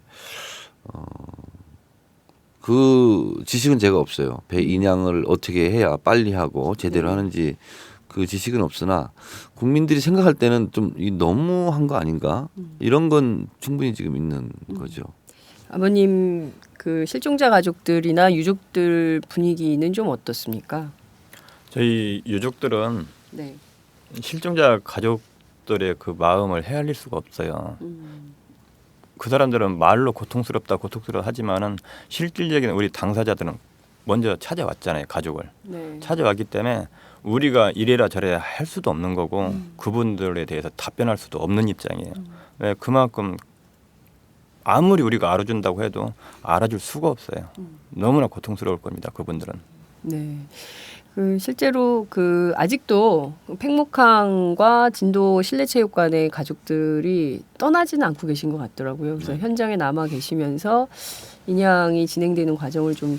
그 지식은 제가 없어요. 배 인양을 어떻게 해야 빨리 하고 제대로 하는지 그 지식은 없으나 국민들이 생각할 때는 좀 너무한 거 아닌가? 이런 건 충분히 지금 있는 거죠. 아버님 그 실종자 가족들이나 유족들 분위기는 좀 어떻습니까? 저희 유족들은 네. 실종자 가족들의 그 마음을 헤아릴 수가 없어요. 그 사람들은 말로 고통스럽다 하지만은 실질적인 우리 당사자들은 먼저 찾아왔잖아요, 가족을. 네. 찾아왔기 때문에 우리가 이래라 저래라 할 수도 없는 거고 그분들에 대해서 답변할 수도 없는 입장이에요. 네, 그만큼 아무리 우리가 알아준다고 해도 알아줄 수가 없어요. 너무나 고통스러울 겁니다, 그분들은. 네. 그 실제로 그 아직도 팽목항과 진도 실내체육관의 가족들이 떠나지는 않고 계신 것 같더라고요. 그래서 현장에 남아 계시면서 인양이 진행되는 과정을 좀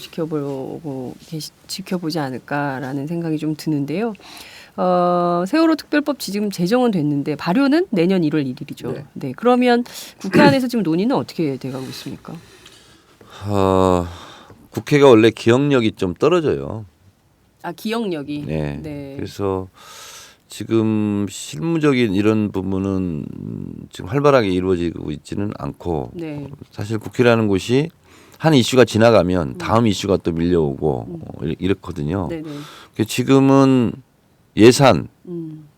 지켜보지 않을까라는 생각이 좀 드는데요. 세월호 특별법 지금 제정은 됐는데 발효는 내년 1월 1일이죠. 네. 네. 그러면 국회 안에서 지금 논의는 어떻게 돼가고 있습니까? 국회가 원래 기억력이 좀 떨어져요. 아, 기억력이. 네. 네. 그래서 지금 실무적인 이런 부분은 지금 활발하게 이루어지고 있지는 않고 네. 사실 국회라는 곳이 한 이슈가 지나가면 다음 이슈가 또 밀려오고 이렇거든요. 네네. 지금은 예산,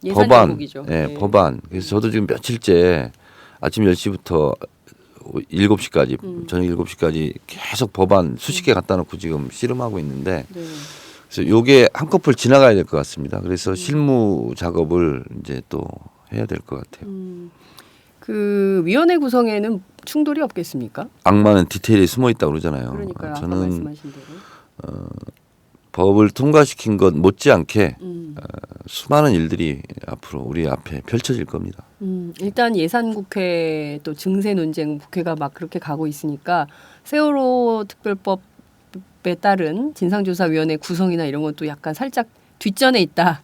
예산 법안, 정국이죠. 네, 법안. 그래서 저도 지금 며칠째 아침 10시부터 7시까지 저녁 7시까지 계속 법안 수십 개 갖다 놓고 지금 씨름하고 있는데 네. 그래서 요게 한꺼풀 지나가야 될 것 같습니다. 그래서 실무 작업을 이제 또 해야 될 것 같아요. 그 위원회 구성에는 충돌이 없겠습니까? 악마는 디테일에 숨어 있다고 그러잖아요. 그러니까요. 아까 저는 말씀하신 대로. 법을 통과시킨 것 못지않게 수많은 일들이 앞으로 우리 앞에 펼쳐질 겁니다. 일단 예산국회 또 증세 논쟁 국회가 막 그렇게 가고 있으니까 세월호 특별법에 따른 진상조사위원회 구성이나 이런 것도 약간 살짝 뒷전에 있다.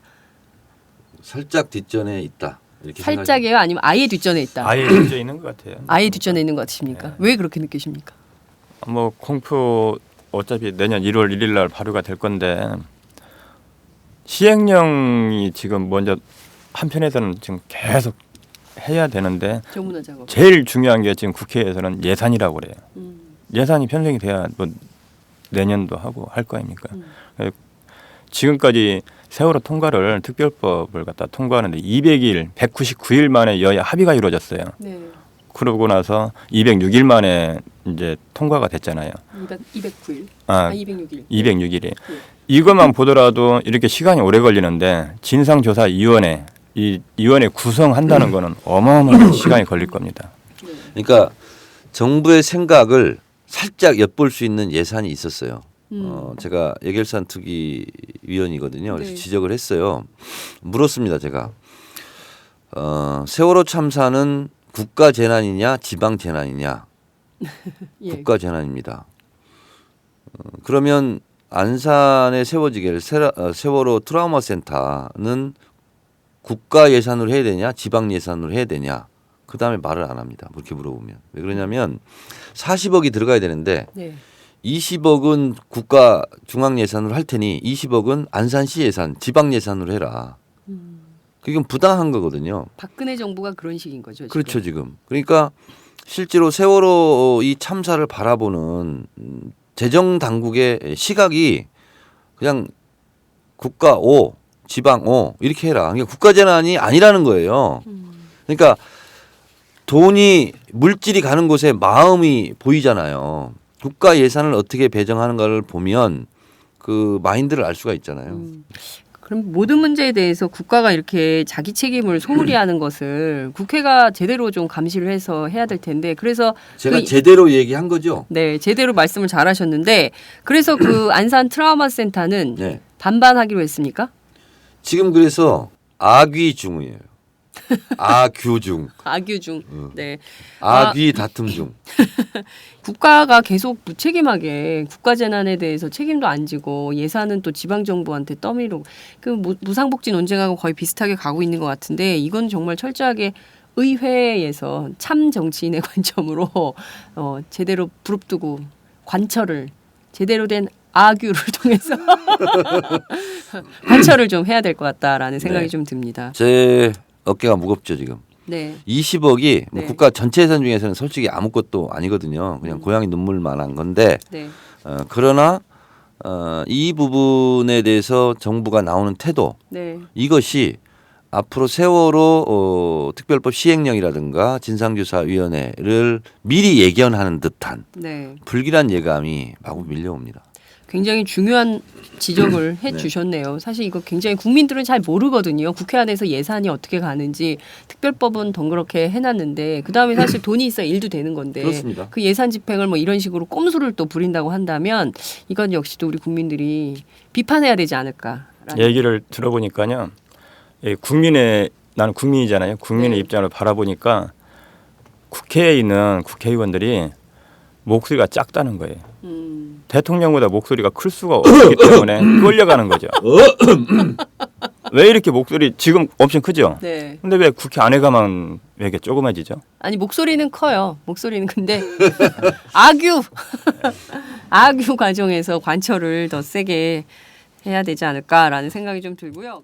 살짝 뒷전에 있다. 이렇게 살짝이에요? 아니면 아예 뒷전에 있다? 아예 뒤져 있는 것 같아요. 아예 뒷전에 있는 것 같으십니까? 네. 왜 그렇게 느끼십니까? 뭐 공표 어차피 내년 1월 1일 날 발효가 될 건데 시행령이 지금 먼저 한편에서는 지금 계속 해야 되는데 조문화 작업. 제일 중요한 게 지금 국회에서는 예산이라고 그래요. 예산이 편성이 돼야 뭐 내년도 하고 할 거 아닙니까? 지금까지 세월호 통과를 특별법을 갖다 통과하는데 200일, 199일 만에 여야 합의가 이루어졌어요. 네. 그러고 나서 206일 만에 이제 통과가 됐잖아요. 209일. 아, 206일. 206일에. 네. 이것만 보더라도 이렇게 시간이 오래 걸리는데 진상조사위원회 이 위원회 구성한다는 거는 어마어마한 시간이 걸릴 겁니다. 그러니까 정부의 생각을 살짝 엿볼 수 있는 예산이 있었어요. 제가 예결산 특위 위원이거든요. 그래서 네. 지적을 했어요. 물었습니다. 제가 세월호 참사는 국가 재난이냐 지방 재난이냐? 예. 국가 재난입니다. 그러면 안산에 세워지게 세월호 트라우마 센터는 국가 예산으로 해야 되냐 지방 예산으로 해야 되냐? 그 다음에 말을 안 합니다. 그렇게 물어보면. 왜 그러냐면 40억이 들어가야 되는데 네. 20억은 국가 중앙 예산으로 할 테니 20억은 안산시 예산, 지방 예산으로 해라. 그게 부당한 거거든요. 박근혜 정부가 그런 식인 거죠. 지금. 그렇죠, 지금. 그러니까 실제로 세월호 이 참사를 바라보는 재정 당국의 시각이 그냥 국가 O, 지방 O 이렇게 해라. 그러니까 국가 재난이 아니라는 거예요. 그러니까 돈이 물질이 가는 곳에 마음이 보이잖아요. 국가 예산을 어떻게 배정하는가를 보면 그 마인드를 알 수가 있잖아요. 그럼 모든 문제에 대해서 국가가 이렇게 자기 책임을 소홀히 하는 것을 국회가 제대로 좀 감시를 해서 해야 될 텐데 그래서 제가 그 제대로 얘기한 거죠. 네, 제대로 말씀을 잘 하셨는데 그래서 그 안산 트라우마 센터는 네. 반반하기로 했습니까? 지금 그래서 악귀 중이에요. 아규 중, 악유 중. 네. 악귀 다툼 중. 국가가 계속 무책임하게 국가 재난에 대해서 책임도 안 지고 예산은 또 지방 정부한테 떠밀고 그 무상복지 논쟁하고 거의 비슷하게 가고 있는 것 같은데 이건 정말 철저하게 의회에서 참 정치인의 관점으로 제대로 부릅뜨고 관철을 제대로 된 아규를 통해서 관철을 좀 해야 될 것 같다라는 생각이 네. 좀 듭니다. 제 어깨가 무겁죠 지금. 네. 20억이 네. 국가 전체 예산 중에서는 솔직히 아무것도 아니거든요. 그냥 고양이 눈물만한 건데 네. 그러나 이 부분에 대해서 정부가 나오는 태도 네. 이것이 앞으로 세월호 특별법 시행령이라든가 진상조사위원회를 미리 예견하는 듯한 네. 불길한 예감이 마구 밀려옵니다. 굉장히 중요한 지적을 해 네. 주셨네요. 사실 이거 굉장히 국민들은 잘 모르거든요. 국회 안에서 예산이 어떻게 가는지 특별법은 덩그렇게 해놨는데 그 다음에 사실 돈이 있어야 일도 되는 건데 그렇습니다. 그 예산 집행을 뭐 이런 식으로 꼼수를 또 부린다고 한다면 이건 역시 또 우리 국민들이 비판해야 되지 않을까. 얘기를 들어보니까요. 나는 국민이잖아요. 국민의 네. 입장을 바라보니까 국회에 있는 국회의원들이 목소리가 작다는 거예요. 대통령보다 목소리가 클 수가 없기 때문에 끌려가는 거죠. 왜 이렇게 목소리 지금 엄청 크죠? 네. 근데 왜 국회 안에가만 왜 이렇게 조그마지죠? 아니 목소리는 커요. 목소리는 근데 악유 악유 과정에서 관철을 더 세게 해야 되지 않을까라는 생각이 좀 들고요.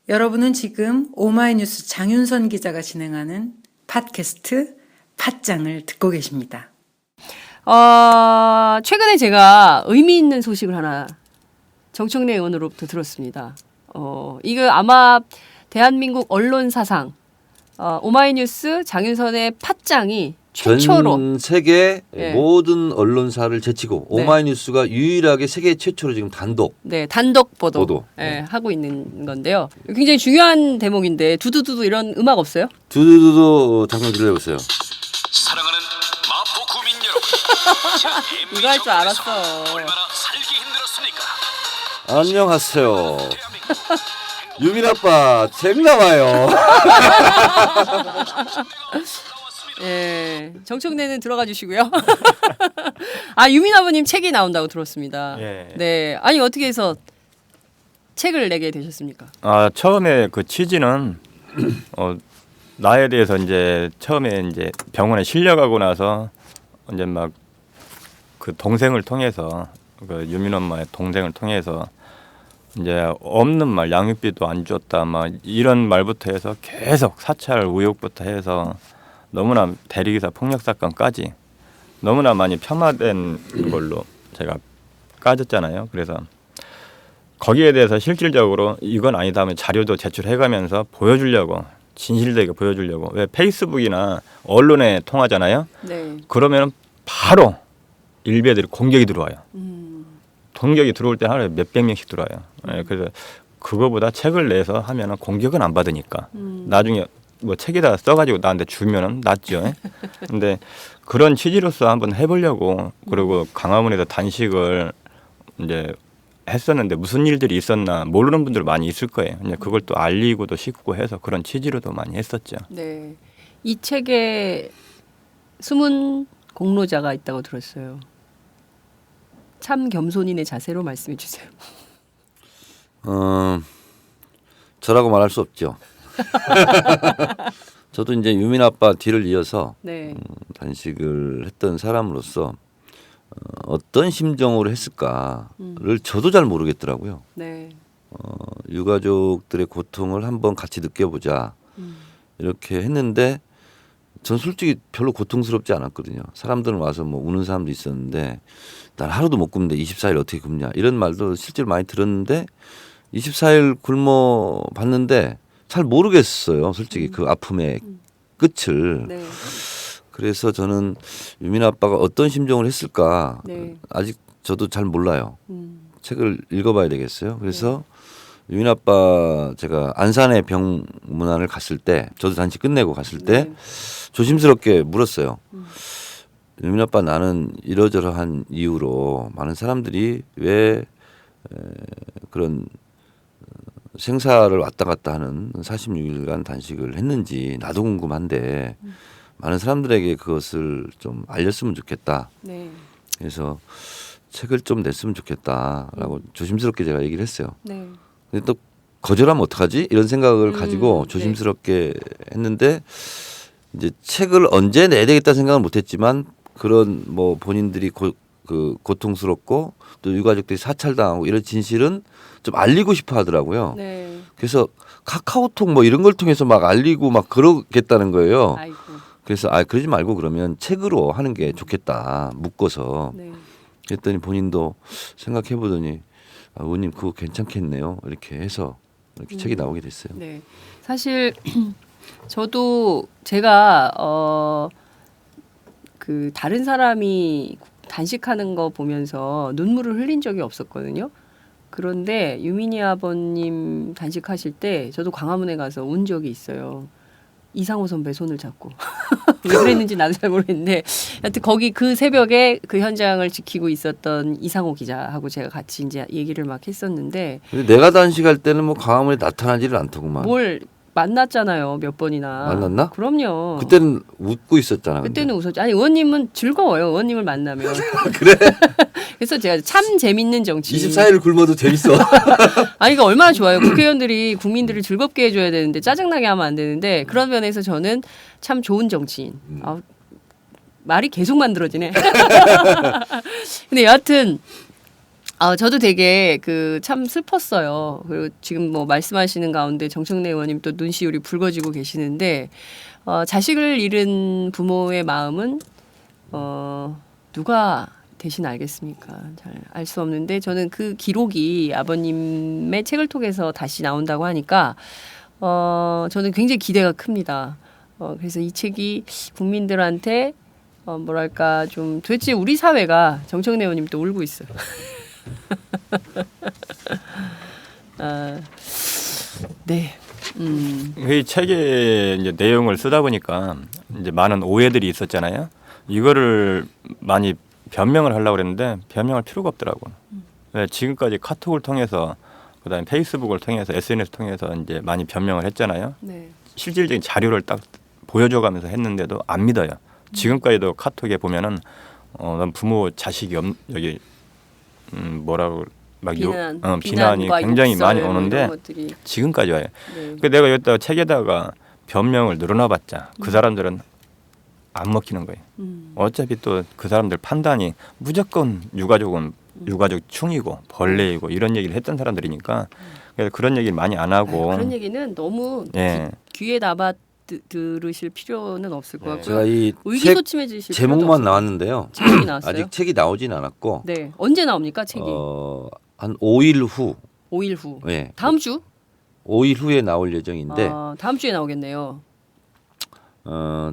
여러분은 지금 오마이뉴스 장윤선 기자가 진행하는 팟캐스트 팟짱을 듣고 계십니다. 최근에 제가 의미 있는 소식을 하나 정청래 의원으로부터 들었습니다. 이거 아마 대한민국 언론 사상 오마이뉴스 장윤선의 팟짱이 최초로 전 세계 네. 모든 언론사를 제치고 네. 오마이뉴스가 유일하게 세계 최초로 지금 단독 네, 단독 보도, 보도. 하고 있는 건데요. 굉장히 중요한 대목인데 두두두두 이런 음악 없어요? 두두두두 잠깐 들려보세요. 사랑하는 마포 구민 여러분, 이거 할 줄 알았어. 얼마나 살기 힘들었습니까? 안녕하세요. 유민 아빠 책 나와요. 예, 정청래는 들어가 주시고요. 유민 아버님 책이 나온다고 들었습니다. 예. 네, 아니 어떻게 해서 책을 내게 되셨습니까? 처음에 그 취지는 나에 대해서 이제 처음에 이제 병원에 실려가고 나서 이제 막 그 동생을 통해서 그 유민 엄마의 동생을 통해서 이제 없는 말 양육비도 안 줬다 막 이런 말부터 해서 계속 사찰 의혹부터 해서 너무나 대리기사 폭력 사건까지 너무나 많이 폄하된 걸로 제가 까졌잖아요. 그래서 거기에 대해서 실질적으로 이건 아니다 하면 자료도 제출해가면서 보여주려고 진실되게 보여주려고 왜 페이스북이나 언론에 통하잖아요. 네. 그러면 바로 일베들이 공격이 들어와요. 공격이 들어올 때 하루에 몇백 명씩 들어와요. 네, 그래서 그거보다 책을 내서 하면은 공격은 안 받으니까 나중에 뭐 책에다 써가지고 나한테 주면은 낫죠. 근데 그런 취지로서 한번 해보려고 그리고 광화문에서 단식을 이제 했었는데 무슨 일들이 있었나 모르는 분들 많이 있을 거예요. 이제 그걸 또 알리고도 싶고 해서 그런 취지로도 많이 했었죠. 네. 이 책에 숨은 공로자가 있다고 들었어요. 참 겸손인의 자세로 말씀해 주세요. 저라고 말할 수 없죠. 저도 이제 유민 아빠 뒤를 이어서 네. 단식을 했던 사람으로서 어떤 심정으로 했을까를 저도 잘 모르겠더라고요. 네. 유가족들의 고통을 한번 같이 느껴보자 이렇게 했는데 전 솔직히 별로 고통스럽지 않았거든요. 사람들은 와서 뭐 우는 사람도 있었는데 난 하루도 못 굶는데 24일 어떻게 굶냐 이런 말도 실제로 많이 들었는데 24일 굶어 봤는데 잘 모르겠어요. 솔직히 그 아픔의 끝을. 네. 그래서 저는 유민 아빠가 어떤 심정을 했을까 네. 아직 저도 잘 몰라요. 책을 읽어봐야 되겠어요. 그래서 유민 아빠 제가 안산의 병문안을 갔을 때 저도 단식 끝내고 갔을 때 조심스럽게 물었어요. 유민 아빠 나는 이러저러한 이유로 많은 사람들이 왜 그런 생사를 왔다 갔다 하는 46일간 단식을 했는지 나도 궁금한데 많은 사람들에게 그것을 좀 알렸으면 좋겠다. 네. 그래서 책을 좀 냈으면 좋겠다라고 조심스럽게 제가 얘기를 했어요. 네. 근데 또 거절하면 어떡하지? 이런 생각을 가지고 조심스럽게 했는데 이제 책을 언제 내야 되겠다 생각은 못했지만 그런 뭐 본인들이 그 고통스럽고 또 유가족들이 사찰당하고 이런 진실은 좀 알리고 싶어 하더라고요. 네. 그래서 카카오톡 뭐 이런 걸 통해서 막 알리고 막 그러겠다는 거예요. 아이고. 그래서 그러지 말고 그러면 책으로 하는 게 좋겠다. 묶어서. 네. 그랬더니 본인도 생각해 보더니 의원님 그거 괜찮겠네요. 이렇게 해서 이렇게 책이 나오게 됐어요. 네. 사실 저도 제가 그 다른 사람이 단식하는 거 보면서 눈물을 흘린 적이 없었거든요. 그런데 유민이 아버님 단식하실 때 저도 광화문에 가서 운 적이 있어요. 이상호 선배 손을 잡고 왜 그랬는지 나도 잘 모르겠는데 하여튼 거기 그 새벽에 그 현장을 지키고 있었던 이상호 기자하고 제가 같이 이제 얘기를 막 했었는데 근데 내가 단식할 때는 뭐 광화문에 나타나지를 않더구만. 뭘 만났잖아요 몇 번이나. 만났나? 그럼요. 그때는 웃고 있었잖아. 근데. 그때는 웃었죠. 아니 의원님은 즐거워요. 의원님을 만나면. 그래. 그래서 제가 참 재밌는 정치. 24일 굶어도 재밌어. 아니 이거 얼마나 좋아요. 국회의원들이 국민들을 즐겁게 해줘야 되는데 짜증나게 하면 안 되는데 그런 면에서 저는 참 좋은 정치인. 말이 계속 만들어지네. 근데 여하튼 저도 되게 그 참 슬펐어요. 그리고 지금 뭐 말씀하시는 가운데 정청래 의원님 또 눈시울이 붉어지고 계시는데 자식을 잃은 부모의 마음은 누가 대신 알겠습니까? 잘 알 수 없는데 저는 그 기록이 아버님의 책을 통해서 다시 나온다고 하니까 저는 굉장히 기대가 큽니다. 그래서 이 책이 국민들한테 뭐랄까 좀 도대체 우리 사회가 정청래 의원님 또 울고 있어요. 네. 이 책의 이제 내용을 쓰다 보니까 이제 많은 오해들이 있었잖아요. 이거를 많이 변명을 하려고 그랬는데 변명할 필요가 없더라고. 왜 지금까지 카톡을 통해서 그다음에 페이스북을 통해서 SNS 통해서 이제 많이 변명을 했잖아요. 네. 실질적인 자료를 딱 보여줘가면서 했는데도 안 믿어요. 지금까지도 카톡에 보면은 난 부모 자식이 여기 뭐라고 막 비난이 비난과 굉장히 욕설, 많이 오는데 이런 것들이. 지금까지 와요. 네. 그 내가 여기다가 책에다가 변명을 늘어놔봤자 그 사람들은 안 먹히는 거예요. 어차피 또 그 사람들 판단이 무조건 유가족은 유가족 충이고 벌레이고 이런 얘기를 했던 사람들이니까 그래서 그런 얘기를 많이 안 하고 그런 얘기는 너무 예. 귀에 남아 들으실 필요는 없을 것 같고요. 제가 이 책 의기소침해지실 필요도 제목만 없을 나왔는데요. 제목이 나왔어요? 아직 책이 나오진 않았고 네. 언제 나옵니까 책이? 한 5일 후, 5일 후. 예, 다음 주? 5일 후에 나올 예정인데 다음 주에 나오겠네요.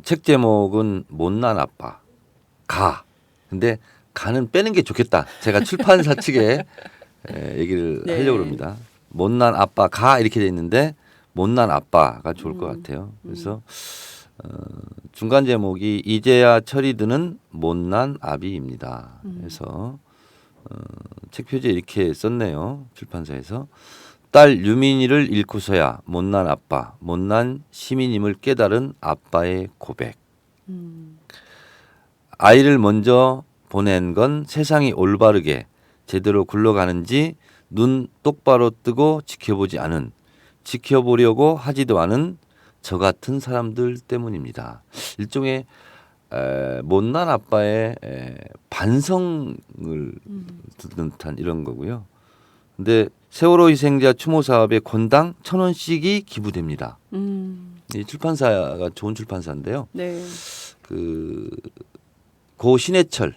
책 제목은 못난 아빠 가. 근데 가는 빼는 게 좋겠다. 제가 출판사 측에 얘기를 네. 하려고 합니다. 못난 아빠 가 이렇게 돼 있는데 못난 아빠가 좋을 것 같아요. 그래서 중간 제목이 이제야 철이 드는 못난 아비입니다. 그래서 책 표지에 이렇게 썼네요. 출판사에서. 딸 유민이를 잃고서야 못난 아빠, 못난 시민임을 깨달은 아빠의 고백. 아이를 먼저 보낸 건 세상이 올바르게 제대로 굴러가는지 눈 똑바로 뜨고 지켜보려고 하지도 않은 저 같은 사람들 때문입니다. 일종의 못난 아빠의 반성을 듣는 듯한 이런 거고요. 근데 세월호 희생자 추모 사업에 건당 1,000원씩이 기부됩니다. 이 출판사가 좋은 출판사인데요. 네. 고 신해철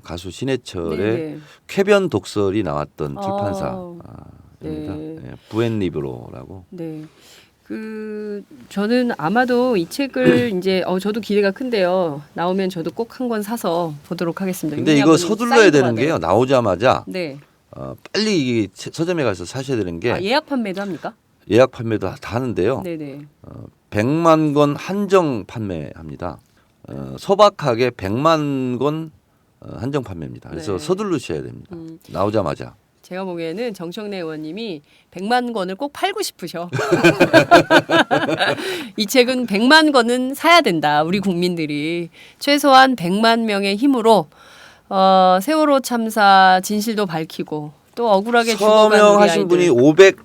가수 신해철의 네. 쾌변 독설이 나왔던 아, 출판사입니다. 네. 부엔리브로라고. 네. 저는 아마도 이 책을 이제 저도 기대가 큰데요. 나오면 저도 꼭 한 권 사서 보도록 하겠습니다. 근데 이거 서둘러야 되는 게요. 나오자마자 네. 빨리 서점에 가서 사셔야 되는 게 예약 판매도 합니까? 예약 판매도 다 하는데요. 네네. 100만 권 한정 판매합니다. 소박하게 100만 권 한정 판매입니다. 그래서 네. 서두르셔야 됩니다. 나오자마자. 제가 보기에는 정청래 의원님이 100만 권을 꼭 팔고 싶으셔. 이 책은 100만 권은 사야 된다. 우리 국민들이. 최소한 100만 명의 힘으로 세월호 참사 진실도 밝히고 또 억울하게 죽어간 우리 서명하신 아이들. 분이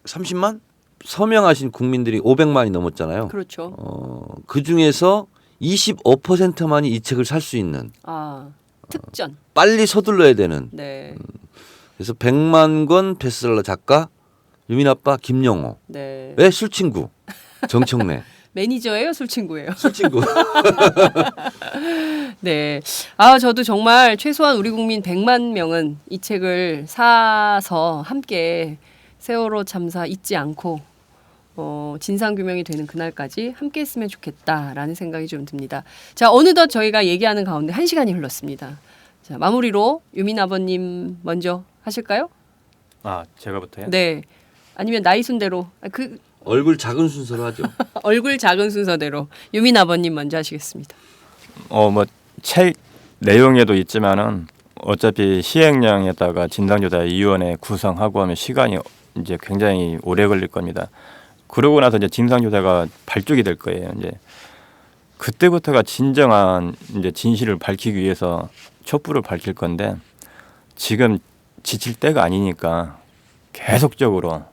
530만? 서명하신 국민들이 500만이 넘었잖아요. 그렇죠. 그중에서 25%만이 이 책을 살 수 있는 특전. 빨리 서둘러야 되는. 네. 그래서 100만 권 베스트셀러 작가 유민 아빠 김영호. 네. 왜 술친구 정청래. 매니저예요, 술친구예요. 술친구. 네. 저도 정말 최소한 우리 국민 100만 명은 이 책을 사서 함께 세월호 참사 잊지 않고 진상규명이 되는 그날까지 함께 했으면 좋겠다라는 생각이 좀 듭니다. 자, 어느덧 저희가 얘기하는 가운데 1시간이 흘렀습니다. 자, 마무리로 유민 아버님 먼저 하실까요? 제가부터요? 네. 아니면 나이 순대로 얼굴 작은 순서로 하죠. 얼굴 작은 순서대로 유민 아버님 먼저 하시겠습니다. 책 내용에도 있지만은 어차피 시행령에다가 진상조사위원회 구성하고 하면 시간이 이제 굉장히 오래 걸릴 겁니다. 그러고 나서 이제 진상조사가 발족이 될 거예요. 이제 그때부터가 진정한 이제 진실을 밝히기 위해서 촛불을 밝힐 건데 지금 지칠 때가 아니니까 계속적으로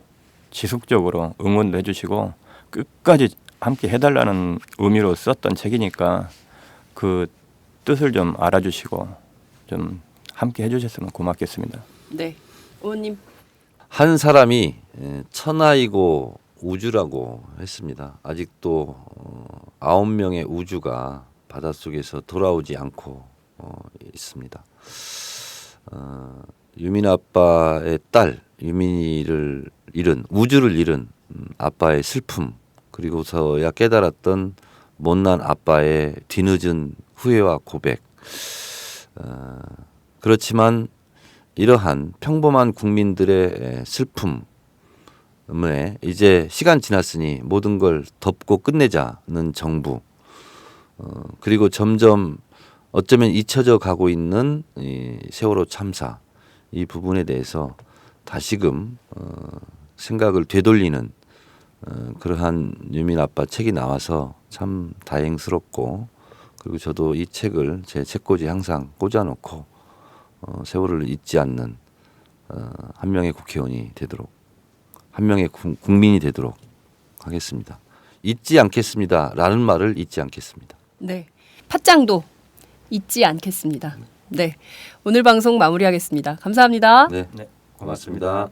지속적으로 응원도 해주시고 끝까지 함께 해달라는 의미로 썼던 책이니까 그 뜻을 좀 알아주시고 좀 함께 해주셨으면 고맙겠습니다. 네, 의원님. 한 사람이 천하이고 우주라고 했습니다. 아직도 9명의 우주가 바닷속에서 돌아오지 않고 있습니다. 유민 아빠의 딸 유민이를 잃은 우주를 잃은 아빠의 슬픔 그리고서야 깨달았던 못난 아빠의 뒤늦은 후회와 고백. 그렇지만 이러한 평범한 국민들의 슬픔에 이제 시간 지났으니 모든 걸 덮고 끝내자는 정부 그리고 점점 어쩌면 잊혀져 가고 있는 이 세월호 참사 이 부분에 대해서 다시금 생각을 되돌리는 그러한 유민 아빠 책이 나와서 참 다행스럽고 그리고 저도 이 책을 제 책꽂이에 항상 꽂아놓고 세월호를 잊지 않는 한 명의 국회의원이 되도록 한 명의 국민이 되도록 하겠습니다. 잊지 않겠습니다. 라는 말을 잊지 않겠습니다. 네, 팟짱도 잊지 않겠습니다. 네, 오늘 방송 마무리하겠습니다. 감사합니다. 네, 고맙습니다.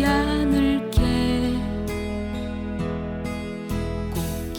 않을게 꼭